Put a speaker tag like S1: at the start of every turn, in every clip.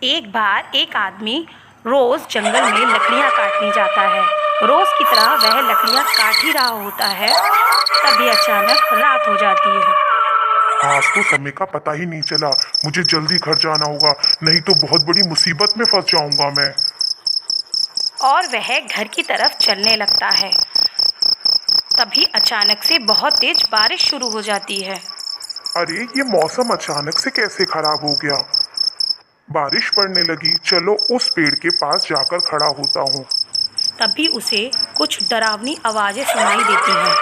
S1: एक बार एक आदमी रोज़ जंगल में लकड़ियाँ काटने जाता है। रोज़ की तरह वह लकड़ियाँ काट ही रहा होता है, तभी अचानक रात हो जाती है
S2: आज तो समय का पता ही नहीं चला। मुझे जल्दी घर जाना होगा, नहीं तो बहुत बड़ी मुसीबत में फंस जाऊंगा मैं।
S1: और वह घर की तरफ चलने लगता है। तभी अचानक से बहुत तेज बारिश शुरू हो जाती है।
S2: अरे ये मौसम अचानक से कैसे खराब हो गया। बारिश पड़ने लगी। चलो उस पेड़ के पास जाकर खड़ा होता हूँ।
S1: तभी उसे कुछ डरावनी आवाज़ें सुनाई देती हैं।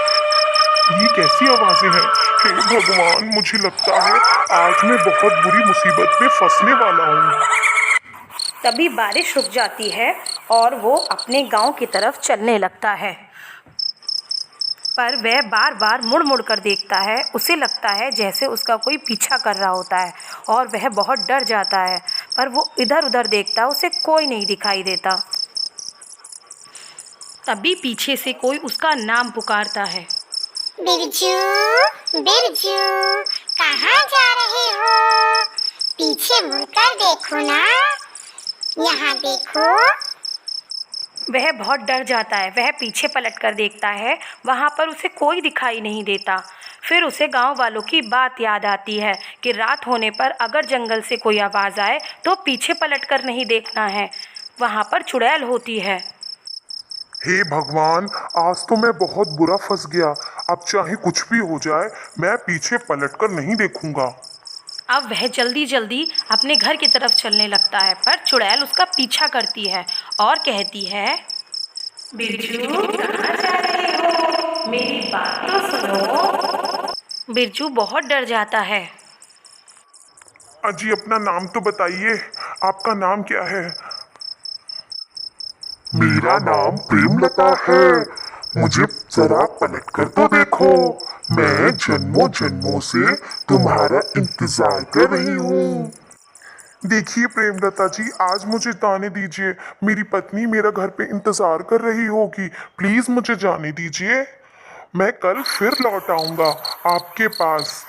S2: ये कैसी आवाजें हैं? हे भगवान, मुझे लगता है आज मैं बहुत बुरी मुसीबत में फंसने वाला हूँ।
S1: तभी बारिश रुक जाती है और वो अपने गांव की तरफ चलने लगता है। पर वह बार बार मुड़ मुड़ कर देखता है। उसे लगता है जैसे उसका कोई पीछा कर रहा होता है और वह बहुत डर जाता है। पर वो इधर उधर देखता है, उसे कोई नहीं दिखाई देता। तभी पीछे से कोई उसका नाम पुकारता है।
S3: बिरजू, बिरजू, कहाँ जा रहे हो? पीछे मुड़कर देखो ना, यहाँ देखो।
S1: वह बहुत डर जाता है। वह पीछे पलट कर देखता है, वहाँ पर उसे कोई दिखाई नहीं देता। फिर उसे गांव वालों की बात याद आती है कि रात होने पर अगर जंगल से कोई आवाज़ आए तो पीछे पलट कर नहीं देखना है, वहाँ पर चुड़ैल होती है।
S2: हे भगवान, आज तो मैं बहुत बुरा फंस गया। अब चाहे कुछ भी हो जाए, मैं पीछे पलटकर नहीं देखूंगा।
S1: अब वह जल्दी जल्दी अपने घर की तरफ चलने लगता है, पर चुड़ैल उसका पीछा करती है और कहती है, बिरजू कहाँ जा रहे हो? मेरी बात तो सुनो। बिरजू बहुत डर जाता है।
S2: अजी अपना नाम तो बताइए, आपका नाम क्या है? मेरा नाम प्रेमलता है। मुझे जरा पलट कर तो देखो। मैं जन्मों जन्मों से तुम्हारा इंतजार कर रही हूँ। देखिए प्रेमलता जी, आज मुझे जाने दीजिए। मेरी पत्नी मेरा घर पे इंतजार कर रही होगी। प्लीज मुझे जाने दीजिए। मैं कल फिर लौट आऊंगा आपके पास।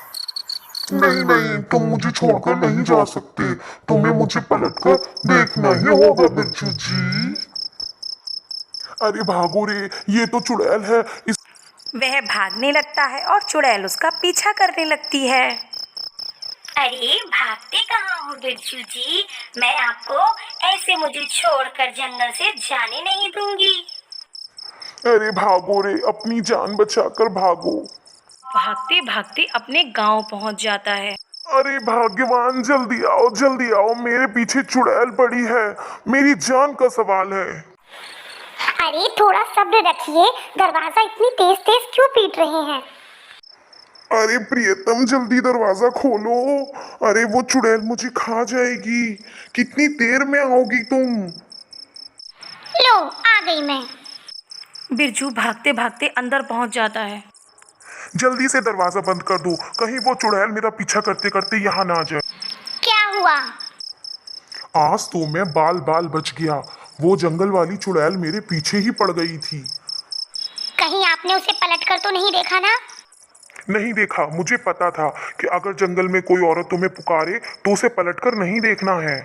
S2: नहीं नहीं, तुम मुझे छोड़कर नहीं जा सकते। तुम्हें मुझे पलटकर देखना ही होगा बिरजू जी। अरे भागो रे, ये तो चुड़ैल है। इस
S1: वह भागने लगता है और चुड़ैल उसका पीछा करने लगती है।
S3: अरे भागते कहाँ हो बिरजू जी? मैं आपको ऐसे मुझे छोड़कर जंगल से जाने नहीं दूंगी।
S2: अरे भागो रे, अपनी जान बचाकर भागो।
S1: भागते भागते अपने गांव पहुंच जाता है।
S2: अरे भाग्यवान, जल्दी आओ, मेरे पीछे चुड़ैल पड़ी है। मेरी जान का सवाल है।
S3: अरे थोड़ा सब्र रखिए, दरवाजा इतनी तेज तेज क्यों पीट रहे हैं?
S2: अरे प्रियतम, जल्दी दरवाजा खोलो। अरे वो चुड़ैल मुझे खा जाएगी। कितनी देर में आओगी तुम?
S3: लो आ गई मैं।
S1: बिरजू भागते भागते अंदर पहुंच जाता है।
S2: जल्दी से दरवाजा बंद कर दो, कहीं वो चुड़ैल मेरा पीछा करते करते यहाँ ना आ जाए।
S3: क्या हुआ?
S2: आज तो मैं बाल बाल बच गया। वो जंगल वाली चुड़ैल मेरे पीछे ही पड़ गई थी।
S3: कहीं आपने उसे पलटकर तो नहीं देखा ना?
S2: नहीं देखा। मुझे पता था कि अगर जंगल में कोई औरत तुम्हें पुकारे तो उसे पलटकर नहीं देखना है।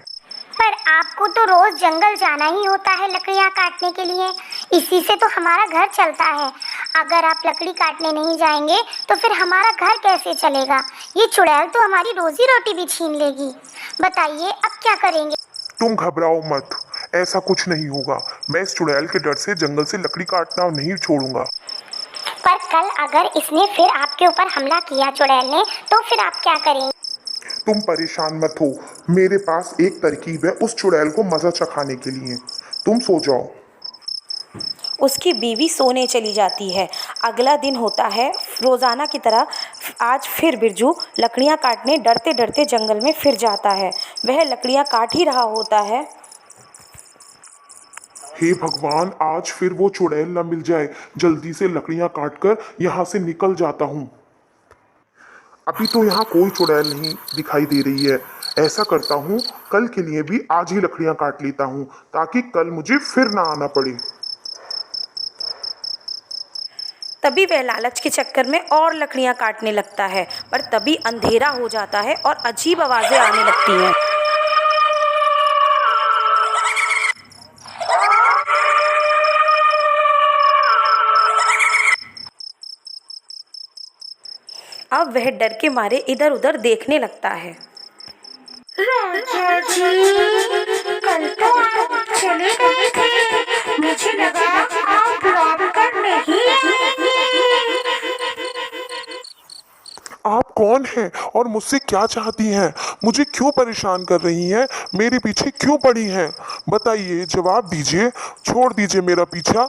S3: पर आपको तो रोज जंगल जाना ही होता है लकड़ियाँ काटने के लिए। इसी से तो हमारा घर चलता है। अगर आप लकड़ी काटने नहीं जाएंगे तो फिर हमारा घर कैसे चलेगा? ये चुड़ैल तो हमारी रोजी रोटी भी छीन लेगी। बताइए अब क्या करेंगे?
S2: तुम घबराओ मत, ऐसा कुछ नहीं होगा। मैं इस चुड़ैल के डर से जंगल से लकड़ी काटना नहीं छोड़ूंगा।
S3: पर कल अगर इसने फिर आपके ऊपर हमला किया चुड़ैल ने, तो फिर आप क्या करेंगे?
S2: तुम परेशान मत हो, मेरे पास एक तरकीब है उस चुड़ैल को मजा चखाने के लिए। तुम सो जाओ।
S1: उसकी बीवी सोने चली जाती है। अगला दिन होता है रोज़ाना की तरह। आज फिर बिरजू लकड़ियाँ काटने डरते डरते जंगल में फिर जाता है। वह लकड़ियाँ काट ही रहा होता है।
S2: हे भगवान, आज फिर वो चुड़ैल न मिल जाए। जल्दी से लकड़ियां काटकर यहाँ से निकल जाता हूँ। अभी तो यहाँ कोई चुड़ैल नहीं दिखाई दे रही है। ऐसा करता हूँ, कल के लिए भी आज ही लकड़ियां काट लेता हूँ, ताकि कल मुझे फिर ना आना पड़े।
S1: तभी वह लालच के चक्कर में और लकड़ियाँ काटने लगता है, पर तभी अंधेरा हो जाता है और अजीब आवाज़ें आने लगती हैं। वह डर के मारे इधर उधर देखने लगता है।
S3: राजा जी, कल तो आप चले गए थे, मुझे लगा आप लौट कर नहीं आएंगे।
S2: आप कौन हैं और मुझसे क्या चाहती हैं? मुझे क्यों परेशान कर रही हैं? मेरे पीछे क्यों पड़ी हैं? बताइए, जवाब दीजिए, छोड़ दीजिए मेरा पीछा।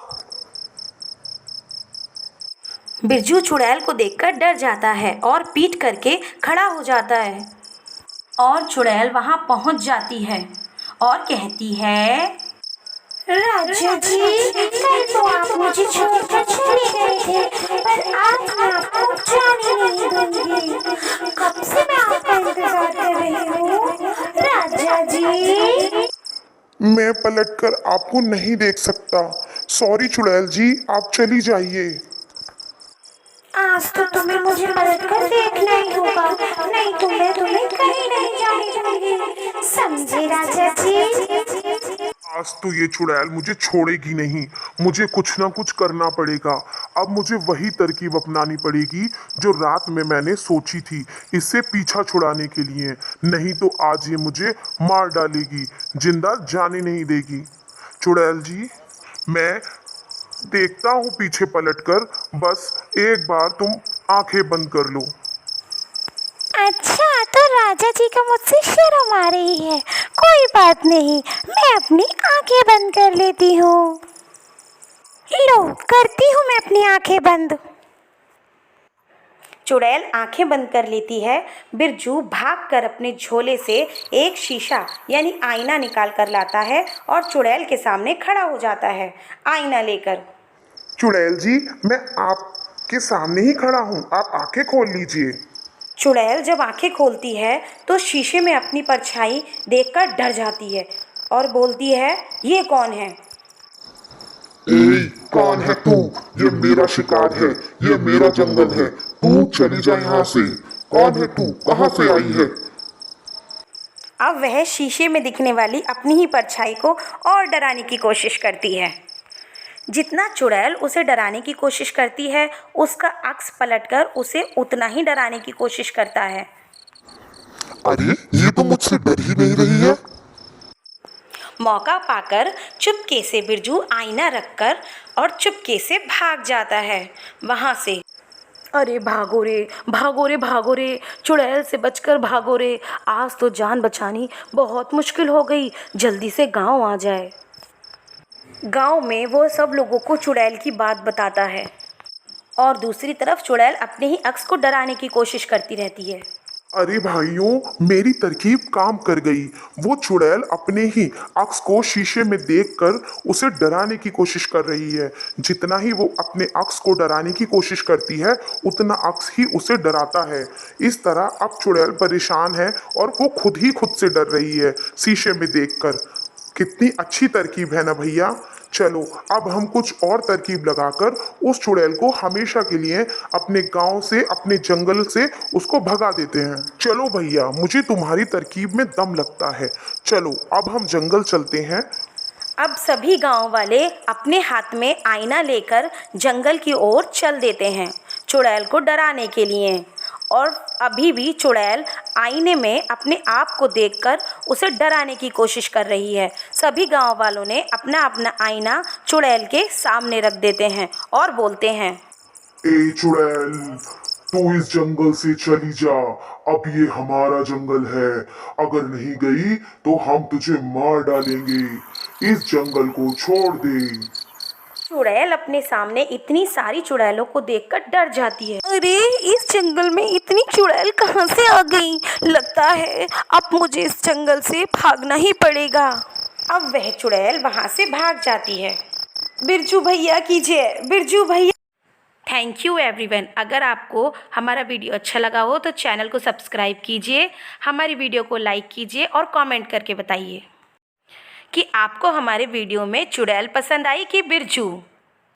S1: बिरजू चुड़ैल को देखकर डर जाता है और पीठ करके खड़ा हो जाता है। और चुड़ैल वहां पहुंच जाती है और कहती है,
S3: राजा जी, कल तो आप मुझे छोड़कर चले गए थे, पर आज मैं आपको जाने नहीं दूंगी। कब से मैं आपका इंतजार कर रही हूँ, राजा जी।
S2: मैं पलटकर आपको नहीं देख सकता। सॉरी चुड़ैल जी, आप चली जाइए।
S3: आज तो तुम्हें मुझे पलट कर देखना ही होगा, नहीं तो मैं तुम्हें कहीं नहीं जाने दूंगी, समझे राजा जी।
S2: आज तो ये चुड़ैल मुझे छोड़ेगी नहीं। मुझे कुछ ना कुछ करना पड़ेगा। अब मुझे वही तरकीब अपनानी पड़ेगी जो रात में मैंने सोची थी, इससे पीछा छुड़ाने के लिए। नहीं तो आज ये मुझे मार डालेगी, जिंदा जाने नहीं देगी। चुड़ैल जी, मैं देखता हूँ पीछे पलटकर, बस एक बार तुम आंखें बंद कर लो।
S3: अच्छा, तो राजा जी का मुझसे शर्म आ रही है। कोई बात नहीं, मैं अपनी आंखें बंद कर लेती हूँ। लो, करती हूँ मैं अपनी आंखें बंद।
S1: चुड़ैल आंखें बंद कर लेती है। बिरजू भागकर अपने झोले से एक शीशा यानी आईना निकाल कर लाता है और चुड़ैल के सामने खड़ा हो जाता है आईना लेकर।
S2: चुड़ैल जी, मैं आपके सामने ही खड़ा हूँ, आप आंखें खोल लीजिए।
S1: चुड़ैल जब आंखें खोलती है तो शीशे में अपनी परछाई देखकर डर जाती है और बोलती है, ये कौन है?
S2: ए, कौन है तू? ये मेरा शिकार है, ये मेरा जंगल है, तू चली जा यहाँ से। कौन है तू? कहाँ से आई है?
S1: अब वह शीशे में दिखने वाली अपनी ही परछाई को और डराने की कोशिश करती है। जितना चुड़ैल उसे डराने की कोशिश करती है, उसका अक्स पलटकर उसे उतना ही डराने की कोशिश करता है।
S2: अरे, ये तो मुझसे डर ही नहीं रही है।
S1: मौका पाकर चुपके से बिरजू आईना रखकर और चुपके से भाग जाता है वहाँ से। अरे भागो रे, भागो रे, भागो रे, चुड़ैल से बचकर भागो रे। आज तो जान बचानी बहुत मुश्किल हो गई, जल्दी से गांव आ जाए। गांव में वो सब लोगों को चुड़ैल की बात बताता है और दूसरी तरफ चुड़ैल अपने ही अक्स को डराने की कोशिश करती रहती है।
S2: अरे भाइयों, मेरी तरकीब काम कर गई। वो चुड़ैल अपने ही अक्स को शीशे में देखकर उसे डराने की कोशिश कर रही है। जितना ही वो अपने अक्स को डराने की कोशिश करती है, उतना अक्स ही उसे डराता है। इस तरह अब चुड़ैल परेशान है और वो खुद से डर रही है शीशे में देखकर। कितनी अच्छी तरकीब है ना भैया। चलो, अब हम कुछ और तरकीब लगाकर उस चुड़ैल को हमेशा के लिए अपने गांव से, अपने जंगल से उसको भगा देते हैं। चलो भैया, मुझे तुम्हारी तरकीब में दम लगता है। चलो, अब हम जंगल चलते हैं।
S1: अब सभी गांव वाले अपने हाथ में आईना लेकर जंगल की ओर चल देते हैं चुड़ैल को डराने के लिए। और अभी भी चुड़ैल आईने में अपने आप को देखकर उसे डराने की कोशिश कर रही है। सभी गांव वालों ने अपना अपना आईना चुड़ैल के सामने रख देते हैं और बोलते हैं,
S2: ए चुड़ैल, तू इस जंगल से चली जा। अब ये हमारा जंगल है। अगर नहीं गई तो हम तुझे मार डालेंगे। इस जंगल को छोड़ दे।
S1: चुड़ैल अपने सामने इतनी सारी चुड़ैलों को देखकर डर जाती है। अरे, इस जंगल में इतनी चुड़ैल कहाँ से आ गई? लगता है अब मुझे इस जंगल से भागना ही पड़ेगा। अब वह चुड़ैल वहाँ से भाग जाती है। बिरजू भैया कीजिए, बिरजू भैया। Thank you everyone. अगर आपको हमारा वीडियो अच्छा लगा हो तो चैनल को सब्सक्राइब कीजिए, हमारी वीडियो को लाइक कीजिए और कमेंट करके बताइए कि आपको हमारे वीडियो में चुड़ैल पसंद आई कि बिरजू।